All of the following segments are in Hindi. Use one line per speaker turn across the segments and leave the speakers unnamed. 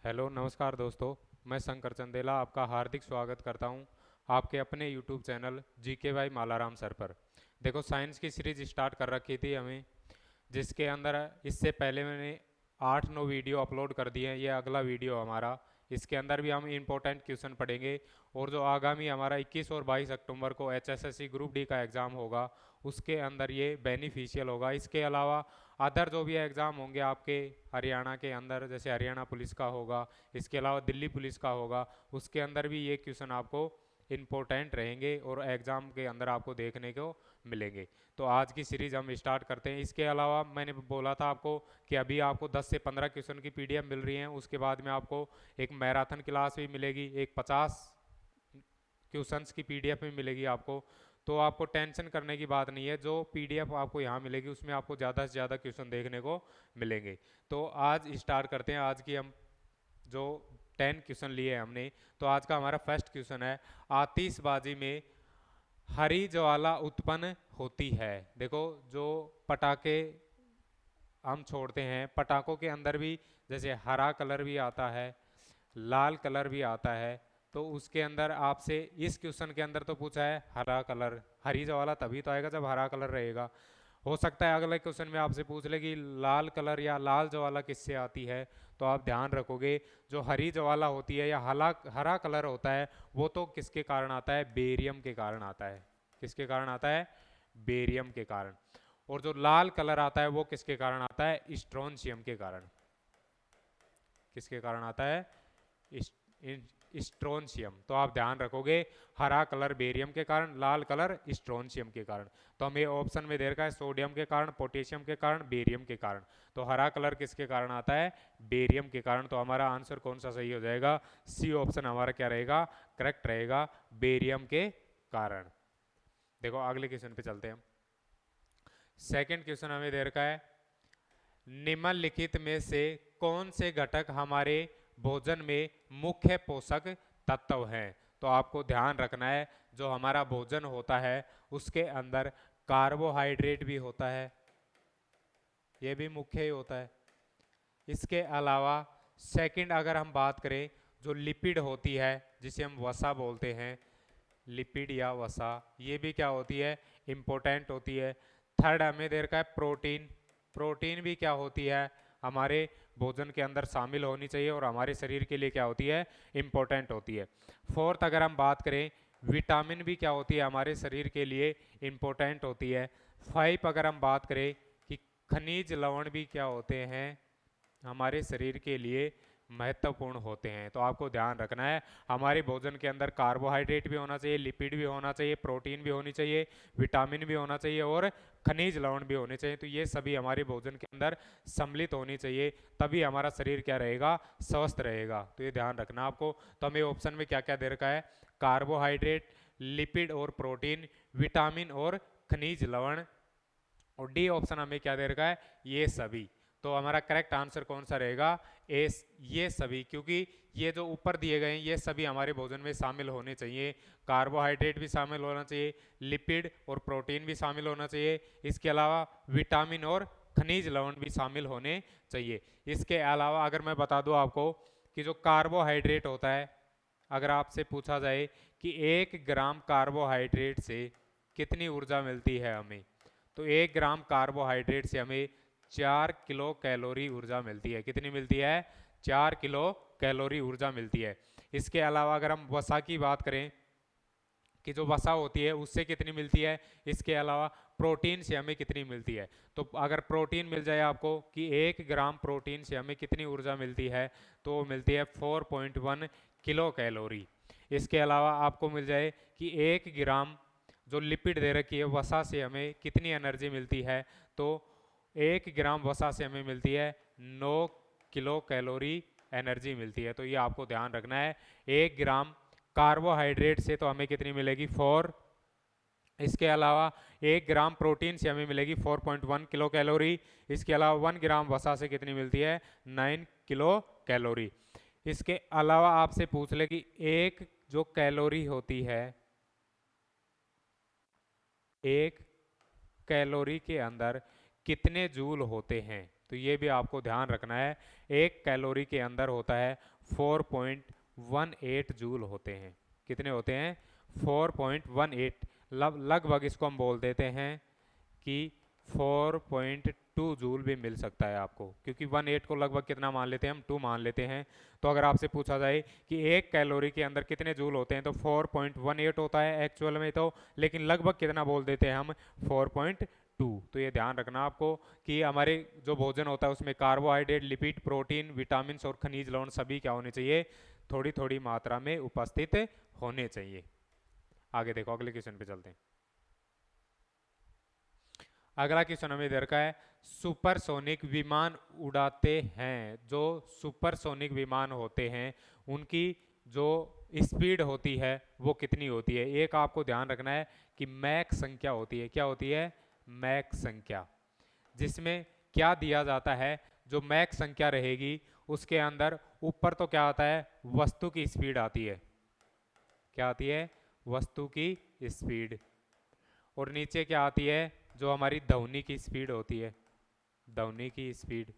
हेलो नमस्कार दोस्तों। मैं शंकर चंदेला आपका हार्दिक स्वागत करता हूं आपके अपने यूट्यूब चैनल जीके भाई मालाराम सर पर। देखो, साइंस की सीरीज स्टार्ट कर रखी थी हमें, जिसके अंदर इससे पहले मैंने 8-9 वीडियो अपलोड कर दिए हैं। ये अगला वीडियो हमारा, इसके अंदर भी हम इम्पोर्टेंट क्वेश्चन पढ़ेंगे। और जो आगामी हमारा 21 और 22 अक्टूबर को एचएसएससी ग्रुप डी का एग्ज़ाम होगा, उसके अंदर ये बेनिफिशियल होगा। इसके अलावा अदर जो भी एग्ज़ाम होंगे आपके हरियाणा के अंदर, जैसे हरियाणा पुलिस का होगा, इसके अलावा दिल्ली पुलिस का होगा, उसके अंदर भी ये क्वेश्चन आपको इम्पोर्टेंट रहेंगे और एग्ज़ाम के अंदर आपको देखने को मिलेंगे। तो आज की सीरीज़ हम स्टार्ट करते हैं। इसके अलावा मैंने बोला था आपको कि अभी आपको 10 से 15 क्वेश्चन की पीडीएफ मिल रही है। उसके बाद में आपको एक मैराथन क्लास भी मिलेगी, एक 50 क्वेश्चंस की पीडीएफ भी मिलेगी आपको। तो आपको टेंशन करने की बात नहीं है, जो पीडीएफ आपको यहाँ मिलेगी उसमें आपको ज़्यादा से ज़्यादा क्वेश्चन देखने को मिलेंगे। तो आज स्टार्ट करते हैं। आज की हम जो 10 क्वेश्चन लिए हैं हमने, तो आज का हमारा फर्स्ट क्वेश्चन है, आतिशबाजी में हरी ज्वाला उत्पन्न होती है। देखो, जो पटाखे हम छोड़ते हैं, पटाखों के अंदर भी जैसे हरा कलर भी आता है, लाल कलर भी आता है। तो उसके अंदर आपसे इस क्वेश्चन के अंदर तो पूछा है हरा कलर, हरी ज्वाला तभी तो आएगा जब हरा कलर रहेगा। हो सकता है अगले क्वेश्चन में आपसे पूछ ले कि लाल कलर या लाल ज्वाला किससे आती है। तो आप ध्यान रखोगे, जो हरी ज्वाला होती है या हरा कलर होता है, वो तो किसके कारण आता है? बेरियम के कारण आता है। किसके कारण आता है? बेरियम के कारण। और जो लाल कलर आता है वो किसके कारण आता है? स्ट्रोंशियम के कारण। किसके कारण आता है? स्ट्रोंशियम। तो आप ध्यान रखोगे, हरा कलर बेरियम के कारण, लाल कलर स्ट्रोंशियम के कारण। तो हमें ऑप्शन में दे रखा है सोडियम के कारण, पोटेशियम के कारण, बेरियम के कारण। तो हरा कलर किसके कारण आता है? बेरियम के कारण। तो हमारा आंसर कौन सा सही हो जाएगा? सी ऑप्शन हमारा क्या रहेगा? करेक्ट रहेगा, बेरियम के कारण। देखो अगले क्वेश्चन पे चलते हैं हम। सेकंड क्वेश्चन हमें दे रखा है, निम्नलिखित में से कौन से घटक हमारे भोजन में मुख्य पोषक तत्व हैं? तो आपको ध्यान रखना है, जो हमारा भोजन होता है उसके अंदर कार्बोहाइड्रेट भी होता है, ये भी मुख्य ही होता है। इसके अलावा सेकंड अगर हम बात करें, जो लिपिड होती है जिसे हम वसा बोलते हैं, लिपिड या वसा, ये भी क्या होती है? इम्पोर्टेंट होती है। थर्ड हमें दे रखा है प्रोटीन। प्रोटीन भी क्या होती है? हमारे भोजन के अंदर शामिल होनी चाहिए और हमारे शरीर के लिए क्या होती है? इम्पोर्टेंट होती है। फोर्थ अगर हम बात करें, विटामिन भी क्या होती है? हमारे शरीर के लिए इम्पोर्टेंट होती है। फाइव अगर हम बात करें कि खनिज लवण भी क्या होते हैं? हमारे शरीर के लिए महत्वपूर्ण होते हैं। तो आपको ध्यान रखना है, हमारे भोजन के अंदर कार्बोहाइड्रेट भी होना चाहिए, लिपिड भी होना चाहिए, प्रोटीन भी होनी चाहिए, विटामिन भी होना चाहिए और खनिज लवण भी होने चाहिए। तो ये सभी हमारे भोजन के अंदर सम्मिलित होनी चाहिए, तभी हमारा शरीर क्या रहेगा? स्वस्थ रहेगा। तो ये ध्यान रखना आपको। तो हमें ऑप्शन में क्या क्या दे रखा है? कार्बोहाइड्रेट, लिपिड और प्रोटीन, विटामिन और खनिज लवण। और डी ऑप्शन हमें क्या दे रखा है? ये सभी। तो हमारा करेक्ट आंसर कौन सा रहेगा? ए, ये सभी। क्योंकि ये जो ऊपर दिए गए हैं ये सभी हमारे भोजन में शामिल होने चाहिए। कार्बोहाइड्रेट भी शामिल होना चाहिए, लिपिड और प्रोटीन भी शामिल होना चाहिए, इसके अलावा विटामिन और खनिज लवण भी शामिल होने चाहिए। इसके अलावा अगर मैं बता दूं आपको कि जो कार्बोहाइड्रेट होता है, अगर आपसे पूछा जाए कि 1 ग्राम कार्बोहाइड्रेट से कितनी ऊर्जा मिलती है हमें, तो 1 ग्राम कार्बोहाइड्रेट से हमें 4 किलो कैलोरी ऊर्जा मिलती है। कितनी मिलती है? 4 किलो कैलोरी ऊर्जा मिलती है। इसके अलावा अगर हम वसा की बात करें कि जो वसा होती है उससे कितनी मिलती है, इसके अलावा प्रोटीन से हमें कितनी मिलती है, तो अगर प्रोटीन मिल जाए आपको कि 1 ग्राम प्रोटीन से हमें कितनी ऊर्जा मिलती है, तो वो मिलती है 4.1 किलो कैलोरी। इसके अलावा आपको मिल जाए कि 1 ग्राम जो लिपिड दे रखी है वसा से हमें कितनी एनर्जी मिलती है, तो 1 ग्राम वसा से हमें मिलती है 9 किलो कैलोरी एनर्जी मिलती है। तो ये आपको ध्यान रखना है। 1 ग्राम कार्बोहाइड्रेट से तो हमें कितनी मिलेगी? 4। इसके अलावा 1 ग्राम प्रोटीन से हमें मिलेगी 4.1 किलो कैलोरी। इसके अलावा 1 ग्राम वसा से कितनी मिलती है? 9 किलो कैलोरी। इसके अलावा आपसे पूछ ले कि एक जो कैलोरी होती है, एक कैलोरी के अंदर कितने जूल होते हैं? तो ये भी आपको ध्यान रखना है। 1 कैलोरी के अंदर होता है 4.18 जूल होते हैं। कितने होते हैं? 4.18। लगभग इसको हम बोल देते हैं कि 4.2 जूल भी मिल सकता है आपको, क्योंकि 18 को लगभग कितना मान लेते हैं हम? 2 मान लेते हैं। तो अगर आपसे पूछा जाए कि 1 कैलोरी के अंदर कितने जूल होते हैं, तो 4.18 होता है एक्चुअल में तो, लेकिन लगभग कितना बोल देते हैं हम? 4.2। तो ये ध्यान रखना आपको कि हमारे जो भोजन होता है उसमें कार्बोहाइड्रेट, लिपिड, प्रोटीन, विटामिन और खनिज लवण सभी क्या होने चाहिए? थोड़ी थोड़ी मात्रा में उपस्थित होने चाहिए। आगे देखो, अगले क्वेश्चन पे चलते हैं। अगला क्वेश्चन हमें दे रखा है, सुपरसोनिक विमान उड़ाते हैं। जो सुपरसोनिक विमान होते हैं उनकी जो स्पीड होती है वो कितनी होती है? एक आपको ध्यान रखना है कि मैक संख्या होती है। क्या होती है? मैक संख्या। जिसमें क्या दिया जाता है? जो मैक संख्या रहेगी उसके अंदर ऊपर तो क्या आता है? वस्तु की स्पीड आती है। क्या आती है? वस्तु की स्पीड। और नीचे क्या आती है? जो हमारी ध्वनि की स्पीड होती है, ध्वनि की स्पीड।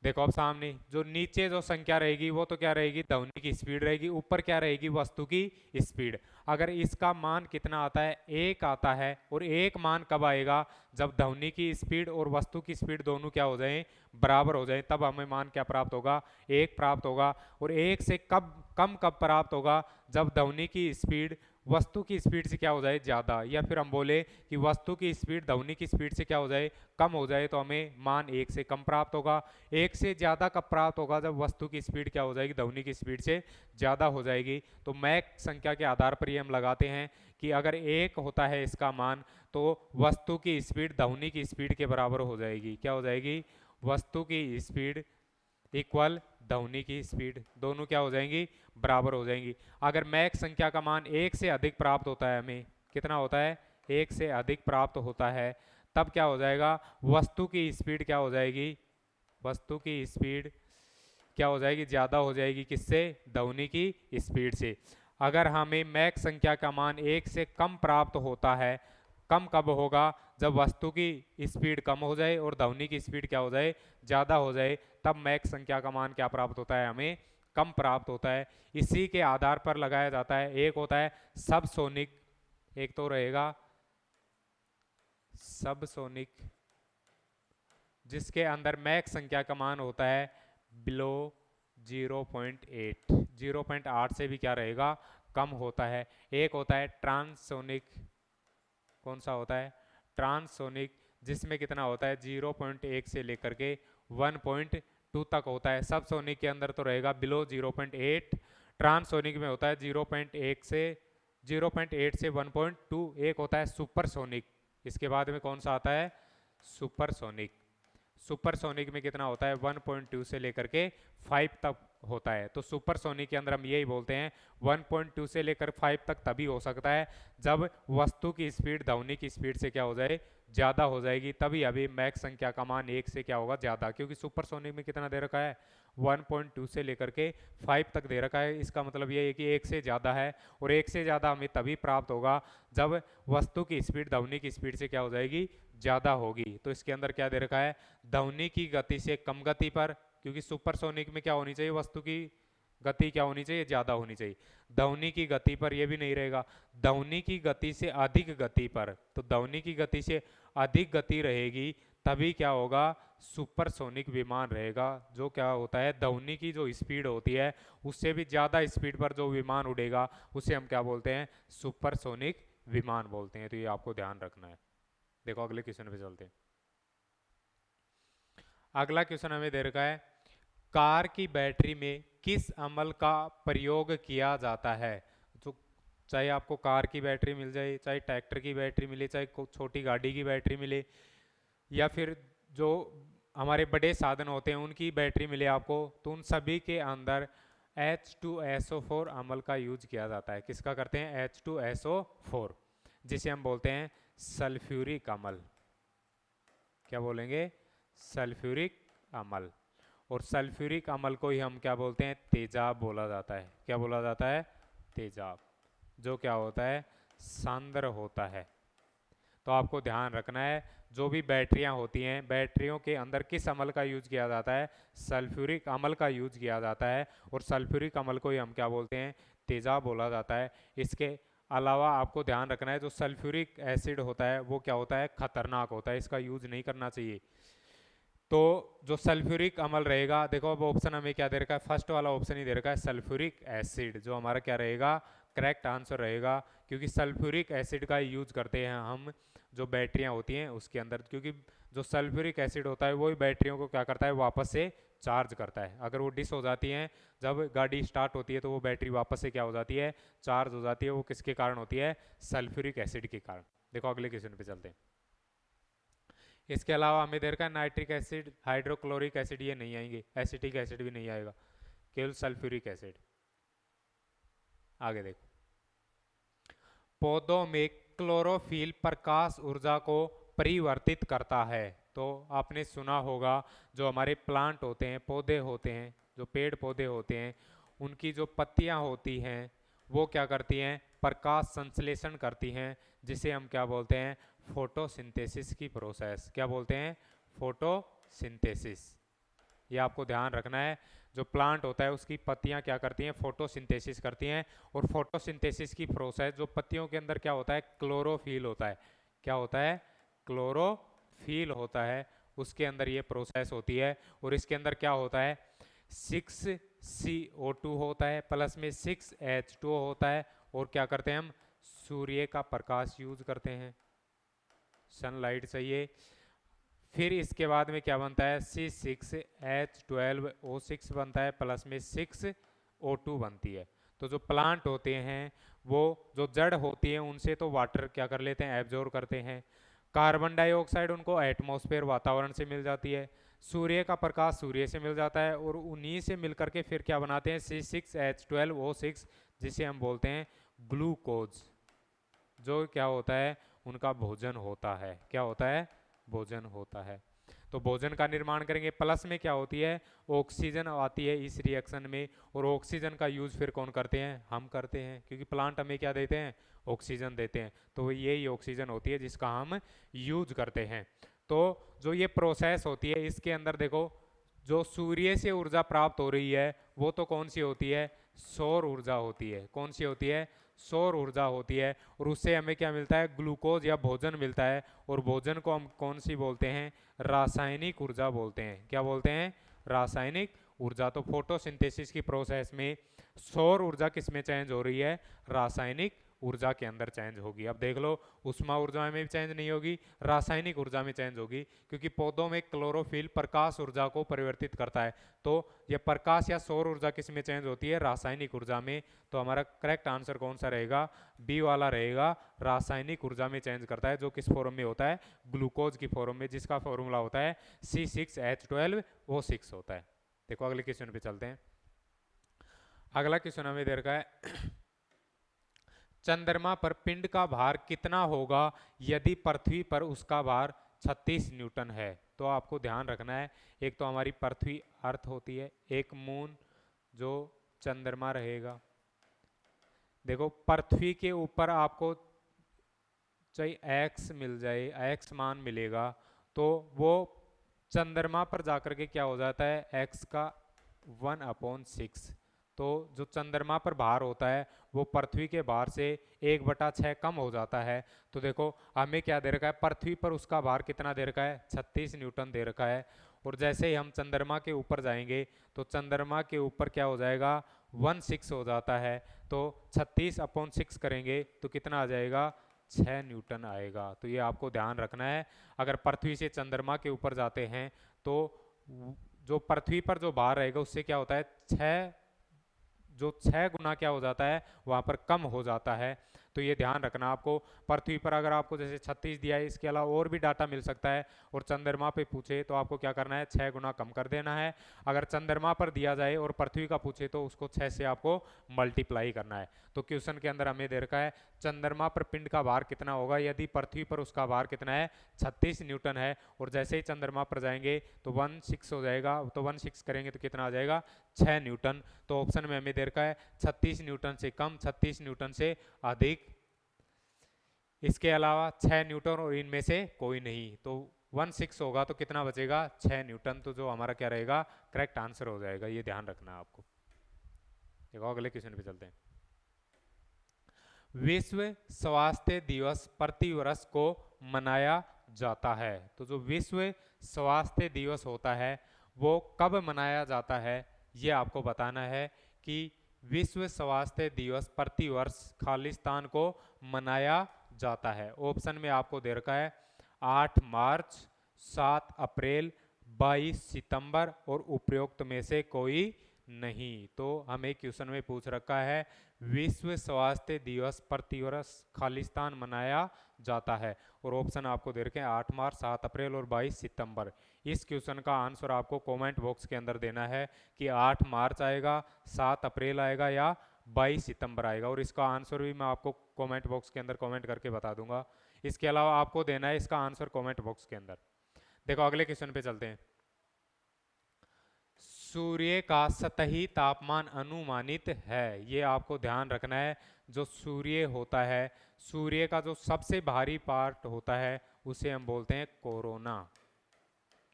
देखो अब सामने जो नीचे जो संख्या रहेगी वो तो क्या रहेगी? ध्वनि की स्पीड रहेगी। ऊपर क्या रहेगी? वस्तु की स्पीड। अगर इसका मान कितना आता है? 1 आता है। और 1 मान कब आएगा? जब ध्वनि की स्पीड और वस्तु की स्पीड दोनों क्या हो जाए? बराबर हो जाए, तब हमें मान क्या प्राप्त होगा? 1 प्राप्त होगा। और 1 से कम कब प्राप्त होगा? जब ध्वनि की स्पीड वस्तु की स्पीड से क्या हो जाए? ज़्यादा। या फिर हम बोले कि वस्तु की स्पीड ध्वनि की स्पीड से क्या हो जाए? कम हो जाए, तो हमें मान 1 से कम प्राप्त होगा। 1 से ज़्यादा कब प्राप्त होगा? जब वस्तु की स्पीड क्या हो जाएगी? ध्वनि की स्पीड से ज़्यादा हो जाएगी। तो मैक संख्या के आधार पर ये हम लगाते हैं कि अगर 1 होता है इसका मान, तो वस्तु की स्पीड ध्वनि की स्पीड के बराबर हो जाएगी। क्या हो जाएगी? वस्तु की स्पीड इक्वल ध्वनि की स्पीड, दोनों क्या हो जाएंगी? बराबर हो जाएंगी। अगर मैक संख्या का मान 1 से अधिक प्राप्त होता है, हमें कितना होता है? 1 से अधिक प्राप्त होता है, तब क्या हो जाएगा? वस्तु की स्पीड क्या हो जाएगी? वस्तु की स्पीड क्या हो जाएगी? ज़्यादा हो जाएगी। किससे? ध्वनि की स्पीड से। अगर हमें मैक संख्या का मान 1 से कम प्राप्त होता है, कम कब होगा? जब वस्तु की स्पीड कम हो जाए और ध्वनि की स्पीड क्या हो जाए? ज़्यादा हो जाए, तब मैक संख्या का मान क्या प्राप्त होता है? हमें कम प्राप्त होता है। इसी के आधार पर लगाया जाता है। एक होता है सबसोनिक, एक तो रहेगा सबसोनिक, जिसके अंदर मैक संख्या का मान होता है बिलो 0.8। 0.8 से भी क्या रहेगा? कम होता है। एक होता है ट्रांससोनिक। कौन सा होता है? ट्रांससोनिक, जिसमें कितना होता है? 0.1 से लेकर के 1.2 तक होता है। सबसोनिक के अंदर तो रहेगा बिलो 0.8। ट्रांससोनिक में होता है 0.1 से 0.8 से 1.2। एक होता है सुपरसोनिक। इसके बाद में कौन सा आता है? सुपरसोनिक। सुपरसोनिक में कितना होता है? 1.2 से लेकर के 5 तक होता है। तो सुपरसोनिक के अंदर हम यही बोलते हैं 1.2 से लेकर 5 तक तभी हो सकता है जब वस्तु की स्पीड ध्वनि की स्पीड से क्या हो जाए? ज़्यादा हो जाएगी। तभी अभी मैक संख्या का मान 1 से क्या होगा? ज़्यादा। क्योंकि सुपरसोनिक में कितना दे रखा है? 1.2 से लेकर के 5 तक दे रखा है। इसका मतलब ये है कि 1 से ज़्यादा है। और 1 से ज़्यादा हमें तभी प्राप्त होगा जब वस्तु की स्पीड ध्वनि की स्पीड से क्या हो जाएगी? ज़्यादा होगी। तो इसके अंदर क्या दे रखा है? ध्वनि की गति से कम गति पर, क्योंकि सुपरसोनिक में क्या होनी चाहिए? वस्तु की गति क्या होनी चाहिए? ज़्यादा होनी चाहिए। ध्वनि की गति पर यह भी नहीं रहेगा। ध्वनि की गति से अधिक गति पर, तो ध्वनि की गति से अधिक गति रहेगी तभी क्या होगा? सुपरसोनिक विमान रहेगा। जो क्या होता है? ध्वनि की जो स्पीड होती है उससे भी ज़्यादा स्पीड पर जो विमान उड़ेगा उसे हम क्या बोलते हैं? सुपरसोनिक विमान बोलते हैं। तो ये आपको ध्यान रखना है। देखो अगले क्वेश्चन पे चलते हैं। अगला क्वेश्चन हमें दे रखा है, कार की बैटरी में किस अमल का प्रयोग किया जाता है? तो चाहे आपको कार की बैटरी मिल जाए, चाहे ट्रैक्टर की बैटरी मिले, चाहे छोटी गाड़ी की बैटरी मिले, या फिर जो हमारे बड़े साधन होते हैं उनकी बैटरी मिले आपको, तो उन सभी के अंदर H2SO4 अमल का यूज किया जाता है। किसका करते हैं? H2SO4, जिसे हम बोलते हैं सल्फ्यूरिक अमल। क्या बोलेंगे? सल्फ्यूरिक अमल। और सल्फ्यूरिक अमल को ही हम क्या बोलते हैं? तेजाब बोला जाता है। क्या बोला जाता है? तेजाब। जो क्या होता है? सांद्र होता है। तो आपको ध्यान रखना है जो भी बैटरियां होती हैं, बैटरियों के अंदर किस अम्ल का यूज किया जाता है, सल्फ्यूरिक अम्ल का यूज किया जाता है। और सल्फ्यूरिक अम्ल को ही हम क्या बोलते हैं, तेजाब बोला जाता है। इसके अलावा आपको ध्यान रखना है जो सल्फ्यूरिक एसिड होता है वो क्या होता है, खतरनाक होता है, इसका यूज नहीं करना चाहिए। तो जो सल्फ्यूरिक अम्ल रहेगा, देखो अब ऑप्शन हमें क्या दे रखा है, फर्स्ट वाला ऑप्शन ही दे रखा है सल्फ्यूरिक एसिड, जो हमारा क्या रहेगा, करेक्ट आंसर रहेगा। क्योंकि सल्फ्यूरिक एसिड का यूज करते हैं हम जो बैटरियां होती हैं उसके अंदर, क्योंकि जो सल्फ्यूरिक एसिड होता है वही बैटरियों को क्या करता है, वापस से चार्ज करता है। अगर वो डिस हो जाती हैं जब गाड़ी स्टार्ट होती है तो वो बैटरी वापस से क्या हो जाती है, चार्ज हो जाती है। वो किसके कारण होती है, सल्फ्यूरिक एसिड के कारण। देखो अगले क्वेश्चन पे चलते हैं। इसके अलावा हमें दे रखा है नाइट्रिक एसिड, हाइड्रोक्लोरिक एसिड, ये नहीं आएंगे, एसिटिक एसिड भी नहीं आएगा, केवल सल्फ्यूरिक एसिड। आगे देखो, पौधों में क्लोरोफिल प्रकाश ऊर्जा को परिवर्तित करता है। तो आपने सुना होगा जो हमारे प्लांट होते हैं, पौधे होते हैं, जो पेड़ पौधे होते हैं, उनकी जो पत्तियां होती हैं वो क्या करती हैं, प्रकाश संश्लेषण करती हैं, जिसे हम क्या बोलते हैं, फोटोसिंथेसिस की प्रोसेस। क्या बोलते हैं, फोटोसिंथेसिस। ये आपको ध्यान रखना है। जो प्लांट होता है उसकी पत्तियां क्या करती हैं, फोटोसिंथेसिस करती हैं। और फोटोसिंथेसिस की प्रोसेस, जो पत्तियों के अंदर क्या होता है, क्लोरोफिल होता है। क्या होता है, क्लोरोफिल होता है, उसके अंदर ये प्रोसेस होती है। और इसके अंदर क्या होता है, 6CO2 होता है, प्लस में 6H2O होता है। और क्या करते हैं हम, सूर्य का प्रकाश यूज करते हैं, सनलाइट चाहिए। फिर इसके बाद में क्या बनता है, C6H12O6 बनता है, प्लस में 6O2 बनती है। तो जो प्लांट होते हैं वो जो जड़ होती है उनसे तो वाटर क्या कर लेते हैं, एब्जॉर्ब करते हैं। कार्बन डाइऑक्साइड उनको एटमॉस्फेयर वातावरण से मिल जाती है। सूर्य का प्रकाश सूर्य से मिल जाता है, और उन्हीं से मिलकर के फिर क्या बनाते हैं, C6H12O6, जिसे हम बोलते हैं ग्लूकोज, जो क्या होता है, उनका भोजन होता है। क्या होता है, भोजन होता है। तो भोजन का निर्माण करेंगे। प्लस में क्या होती है, ऑक्सीजन आती है इस रिएक्शन में। और ऑक्सीजन का यूज फिर कौन करते हैं, हम करते हैं, क्योंकि प्लांट हमें क्या देते हैं, ऑक्सीजन देते हैं। तो यही ऑक्सीजन होती है जिसका हम यूज करते हैं। तो जो ये प्रोसेस होती है इसके अंदर देखो, जो सूर्य से ऊर्जा प्राप्त हो रही है वो तो कौन सी होती है, सौर ऊर्जा होती है। कौन सी होती है, सौर ऊर्जा होती है। और उससे हमें क्या मिलता है, ग्लूकोज या भोजन मिलता है। और भोजन को हम कौन सी बोलते हैं, रासायनिक ऊर्जा बोलते हैं। क्या बोलते हैं, रासायनिक ऊर्जा। तो फोटोसिंथेसिस की प्रोसेस में सौर ऊर्जा किस में चेंज हो रही है, रासायनिक ऊर्जा के अंदर चेंज होगी। अब देख लो, उष्मा ऊर्जा में भी चेंज नहीं होगी, रासायनिक ऊर्जा में चेंज होगी, क्योंकि पौधों में क्लोरोफिल प्रकाश ऊर्जा को परिवर्तित करता है। तो ये प्रकाश या सौर ऊर्जा किस में चेंज होती है, रासायनिक ऊर्जा में। तो हमारा करेक्ट आंसर कौन सा रहेगा, बी वाला रहेगा, रासायनिक ऊर्जा में चेंज करता है। जो किस फॉर्म में होता है, ग्लूकोज की फॉर्म में, जिसका फॉर्मूला होता है C6H12O6 होता है। देखो अगले क्वेश्चन पे चलते हैं। अगला क्वेश्चन हमें दे रखा है, चंद्रमा पर पिंड का भार कितना होगा यदि पृथ्वी पर उसका भार 36 न्यूटन है। तो आपको ध्यान रखना है, एक तो हमारी पृथ्वी अर्थ होती है, एक मून जो चंद्रमा रहेगा। देखो पृथ्वी के ऊपर आपको चाहे एक्स मिल जाए, एक्स मान मिलेगा, तो वो चंद्रमा पर जाकर के क्या हो जाता है, एक्स का 1/6। तो जो चंद्रमा पर भार होता है वो पृथ्वी के भार से 1/6 कम हो जाता है। तो देखो हमें क्या दे रखा है, पृथ्वी पर उसका भार कितना दे रखा है, 36 न्यूटन दे रखा है। और जैसे ही हम चंद्रमा के ऊपर जाएंगे तो चंद्रमा के ऊपर क्या हो जाएगा, 1/6 हो जाता है। तो 36/6 करेंगे तो कितना आ जाएगा, 6 न्यूटन आएगा। तो ये आपको ध्यान रखना है। अगर पृथ्वी से चंद्रमा के ऊपर जाते हैं तो जो पृथ्वी पर जो भार रहेगा उससे क्या होता है, 6 गुना क्या हो जाता है, वहाँ पर कम हो जाता है। तो ये ध्यान रखना आपको। पृथ्वी पर अगर आपको जैसे 36 दिया है, इसके अलावा और भी डाटा मिल सकता है, और चंद्रमा पे पूछे तो आपको क्या करना है, 6 गुना कम कर देना है। अगर चंद्रमा पर दिया जाए और पृथ्वी का पूछे तो उसको 6 से आपको मल्टीप्लाई करना है। तो क्वेश्चन के अंदर हमें दे रखा है, चंद्रमा पर पिंड का भार कितना होगा यदि पृथ्वी पर उसका भार कितना है, 36 न्यूटन है। और जैसे ही चंद्रमा पर जाएंगे तो 1/6 हो जाएगा, तो 1/6 करेंगे तो कितना आ जाएगा, 6 न्यूटन। तो ऑप्शन में हमें दे रखा है 36 न्यूटन से कम, 36 न्यूटन से अधिक। इसके अलावा 6 न्यूटन और इनमें से कोई नहीं, तो 1/6 होगा तो कितना बचेगा 6 न्यूटन, तो जो हमारा क्या रहेगा करेक्ट आंसर हो जाएगा, ये ध्यान रखना है आपको। देखो अगले क्वेश्चन पे चलते हैं। विश्व स्वास्थ्य दिवस प्रति वर्ष को मनाया जाता है, तो जो विश्व स्वास्थ्य दिवस होता है वो कब मनाया जाता है ये आपको बताना है कि विश्व स्वास्थ्य दिवस प्रति वर्ष खालिस्तान को मनाया जाता है। ऑप्शन में आपको दे रखा है 8 मार्च, 7 अप्रैल, 22 सितंबर और उपरोक्त में से कोई नहीं। तो हमें क्वेश्चन में पूछ रखा है विश्व स्वास्थ्य दिवस प्रति वर्ष खालिस्तान मनाया जाता है, और ऑप्शन आपको दे रखे हैं 8 मार्च, 7 अप्रैल और 22 सितंबर। इस क्वेश्चन का आंसर आपको कमेंट बॉक्स के अंदर देना है कि 8 मार्च आएगा, 7 अप्रैल आएगा या 22 सितंबर आएगा, और इसका आंसर भी मैं आपको कमेंट बॉक्स के अंदर कमेंट करके बता दूंगा। इसके अलावा आपको देना है इसका आंसर कमेंट बॉक्स के अंदर। देखो अगले क्वेश्चन पे चलते हैं। सूर्य का सतही तापमान अनुमानित है, ये आपको ध्यान रखना है। जो सूर्य होता है, सूर्य का जो सबसे भारी पार्ट होता है उसे हम बोलते हैं कोरोना।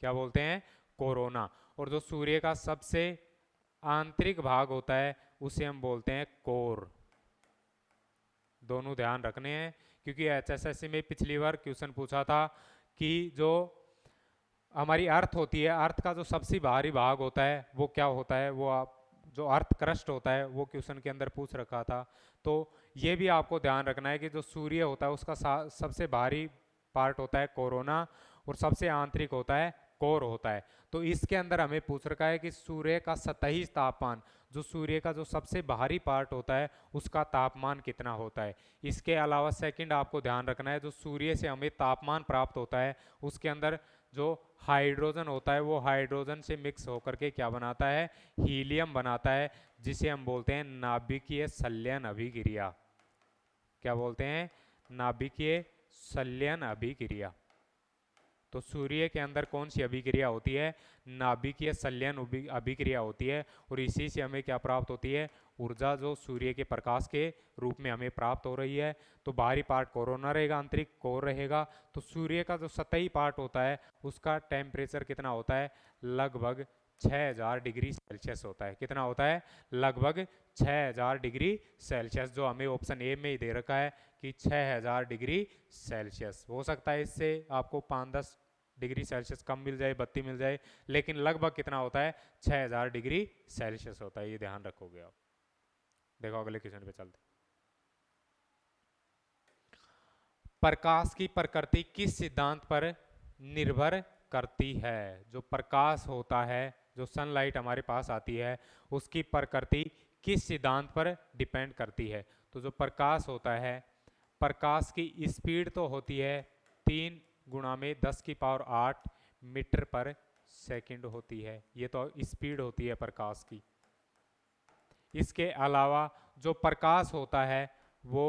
क्या बोलते हैं? कोरोना। और जो सूर्य का सबसे आंतरिक भाग होता है उसे हम बोलते हैं कोर। दोनों ध्यान रखने हैं, क्योंकि एचएसएससी में पिछली बार क्वेश्चन पूछा था कि जो हमारी अर्थ होती है, अर्थ का जो सबसे बाहरी भाग होता है वो क्या होता है, वो आप जो अर्थ क्रस्ट होता है वो क्वेश्चन के अंदर पूछ रखा था। तो ये भी आपको ध्यान रखना है कि जो सूर्य होता है उसका सबसे बाहरी पार्ट होता है कोरोना और सबसे आंतरिक होता है कोर होता है। तो इसके अंदर हमें पूछ रखा है कि सूर्य का सतही तापमान, जो सूर्य का जो सबसे बाहरी पार्ट होता है उसका तापमान कितना होता है। इसके अलावा सेकंड आपको ध्यान रखना है, जो सूर्य से हमें तापमान प्राप्त होता है उसके अंदर जो हाइड्रोजन होता है वो हाइड्रोजन से मिक्स होकर के क्या बनाता है, हीलियम बनाता है, जिसे हम बोलते हैं नाभिकीय संलयन अभिक्रिया। क्या बोलते हैं? नाभिकीय संलयन अभिक्रिया। तो सूर्य के अंदर कौन सी अभिक्रिया होती है? नाभिकीय संलयन अभिक्रिया होती है, और इसी से हमें क्या प्राप्त होती है? ऊर्जा, जो सूर्य के प्रकाश के रूप में हमें प्राप्त हो रही है। तो बाहरी पार्ट कोरोना रहेगा, आंतरिक कोर रहेगा। तो सूर्य का जो सतही पार्ट होता है उसका टेम्परेचर कितना होता है? लगभग 6000 डिग्री सेल्सियस होता है। कितना होता है? लगभग 6000 डिग्री सेल्सियस, जो हमें ऑप्शन ए में ही दे रखा है कि 6000 डिग्री सेल्सियस। हो सकता है इससे आपको 5-10 डिग्री सेल्सियस कम मिल जाए, 32 मिल जाए, लेकिन लगभग कितना होता है? 6000 डिग्री सेल्सियस होता है, ये ध्यान रखोगे आप। देखो अगले क्वेश्चन पे चलते। प्रकाश की प्रकृति किस सिद्धांत पर निर्भर करती है? जो प्रकाश होता है, जो सनलाइट हमारे पास आती है, उसकी प्रकृति किस सिद्धांत पर डिपेंड करती है? तो जो प्रकाश होता है, प्रकाश की स्पीड तो होती है 3 गुणा में 10 की पावर 8 मीटर पर सेकंड होती है। ये तो स्पीड होती है प्रकाश की। इसके अलावा जो प्रकाश होता है वो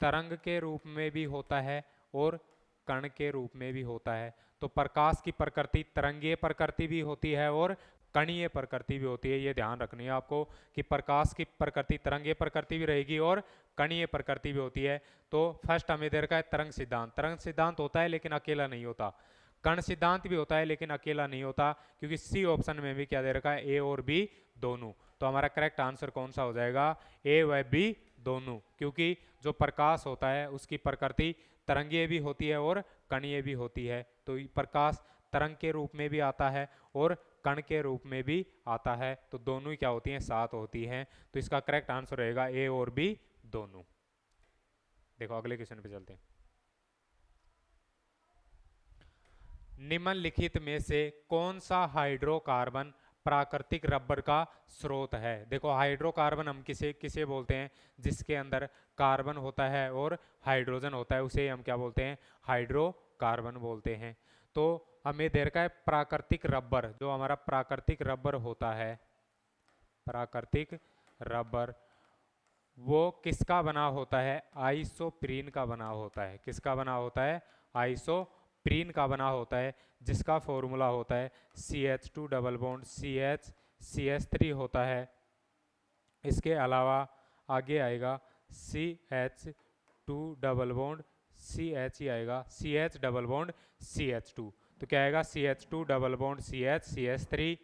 तरंग के रूप में भी होता है और कण के रूप में भी होता है। तो प्रकाश की प्रकृति तरंगीय प्रकृति भी होती है और कणीय प्रकृति भी होती है। ये ध्यान रखनी है आपको कि प्रकाश की प्रकृति तरंगीय प्रकृति भी रहेगी और कणीय प्रकृति भी होती है। तो फर्स्ट हमें दे रखा है तरंग सिद्धांत। तरंग सिद्धांत होता है लेकिन अकेला नहीं होता। कण सिद्धांत भी होता है लेकिन अकेला नहीं होता, क्योंकि सी ऑप्शन में भी क्या दे रखा है? ए और बी दोनों। तो हमारा करेक्ट आंसर कौन सा हो जाएगा? ए व बी दोनों, क्योंकि जो प्रकाश होता है उसकी प्रकृति तरंगीय भी होती है और कणीय भी होती है। तो प्रकाश तरंग के रूप में भी आता है और कण के रूप में भी आता है, तो दोनों ही क्या होती हैं? साथ होती हैं। तो इसका करेक्ट आंसर रहेगा ए और बी दोनों। देखो अगले क्वेश्चन पे चलते हैं। निम्नलिखित में से कौन सा हाइड्रोकार्बन प्राकृतिक रबर का स्रोत है? देखो हाइड्रोकार्बन हम किसे किसे बोलते हैं? जिसके अंदर कार्बन होता है और हाइड्रोजन होता है उसे हम क्या बोलते हैं? हाइड्रोकार्बन बोलते हैं। तो हमें दे रखा है प्राकृतिक रबर। जो हमारा प्राकृतिक रबर होता है, प्राकृतिक रबर, वो किसका बना होता है? आइसोप्रीन का बना होता है। किसका बना होता है? आइसोप्रीन का बना होता है, जिसका फॉर्मूला होता है CH2 डबल बॉन्ड CH3 होता है। इसके अलावा आगे आएगा CH2 डबल बॉन्ड CH ही आएगा, CH डबल बॉन्ड CH2, तो क्या आएगा CH2 double bond CH CH3,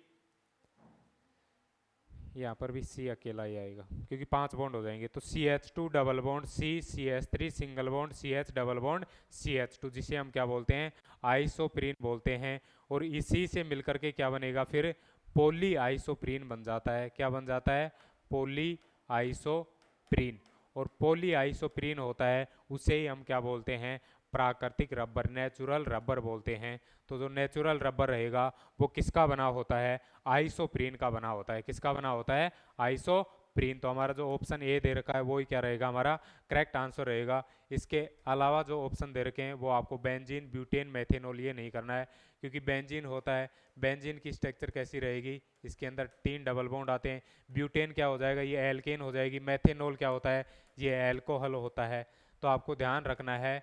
यहाँ पर भी C अकेला ही आएगा क्योंकि 5 बॉन्ड हो जाएंगे, तो CH2 double bond C CH3 single bond CH double bond CH2, जिसे हम क्या बोलते हैं, आइसोप्रीन बोलते हैं। और इसी से मिलकर के क्या बनेगा फिर, पॉली आइसोप्रीन बन जाता है। क्या बन जाता है, पॉली आइसोप्रीन। और पॉली आइसोप्रीन होता है उसे ही हम क्या बोलते हैं, प्राकृतिक रबर, नेचुरल रबर बोलते हैं। तो जो नेचुरल रबर रहेगा वो किसका बना होता है, आइसोप्रीन का बना होता है। किसका बना होता है, आइसोप्रीन। तो हमारा जो ऑप्शन ए दे रखा है वो ही क्या रहेगा, हमारा करेक्ट आंसर रहेगा। इसके अलावा जो ऑप्शन दे रखे हैं वो आपको बेंजीन, ब्यूटेन, मेथेनॉल ये नहीं करना है, क्योंकि बेंजीन होता है, बेंजीन की स्ट्रक्चर कैसी रहेगी, इसके अंदर 3 डबल बॉन्ड आते हैं। ब्यूटेन क्या हो जाएगा, ये एल्केन हो जाएगी। मेथेनॉल क्या होता है, ये एल्कोहल होता है। तो आपको ध्यान रखना है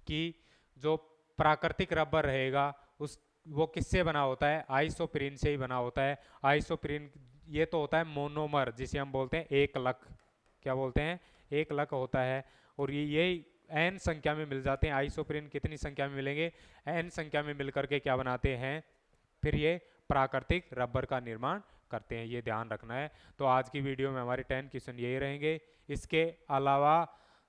कि जो प्राकृतिक रबर रहेगा उस वो किससे बना होता है, आइसोप्रीन से ही बना होता है। आइसोप्रीन ये तो होता है मोनोमर, जिसे हम बोलते हैं एक लक। क्या बोलते हैं, एक लक होता है। और ये एन संख्या में मिल जाते हैं। आइसोप्रीन कितनी संख्या में मिलेंगे, एन संख्या में मिलकर के क्या बनाते हैं, फिर ये प्राकृतिक रबर का निर्माण करते हैं। ये ध्यान रखना है। तो आज की वीडियो में हमारे 10 क्वेश्चन यही रहेंगे। इसके अलावा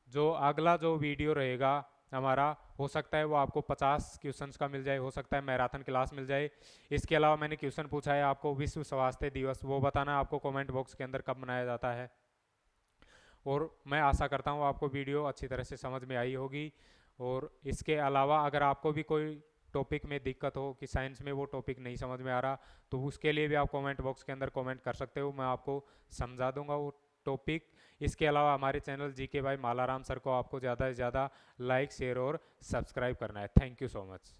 जो अगला जो वीडियो रहेगा हमारा, हो सकता है वो आपको 50 क्वेश्चंस का मिल जाए, हो सकता है मैराथन क्लास मिल जाए। इसके अलावा मैंने क्वेश्चन पूछा है आपको विश्व स्वास्थ्य दिवस, वो बताना आपको कमेंट बॉक्स के अंदर कब मनाया जाता है। और मैं आशा करता हूँ आपको वीडियो अच्छी तरह से समझ में आई होगी। और इसके अलावा अगर आपको भी कोई टॉपिक में दिक्कत हो कि साइंस में वो टॉपिक नहीं समझ में आ रहा, तो उसके लिए भी आप कमेंट बॉक्स के अंदर कमेंट कर सकते हो, मैं आपको समझा दूंगा वो टॉपिक। इसके अलावा हमारे channel GK by Malaram sir को आपको ज़्यादा से ज़्यादा लाइक, शेयर और सब्सक्राइब करना है। Thank you so much.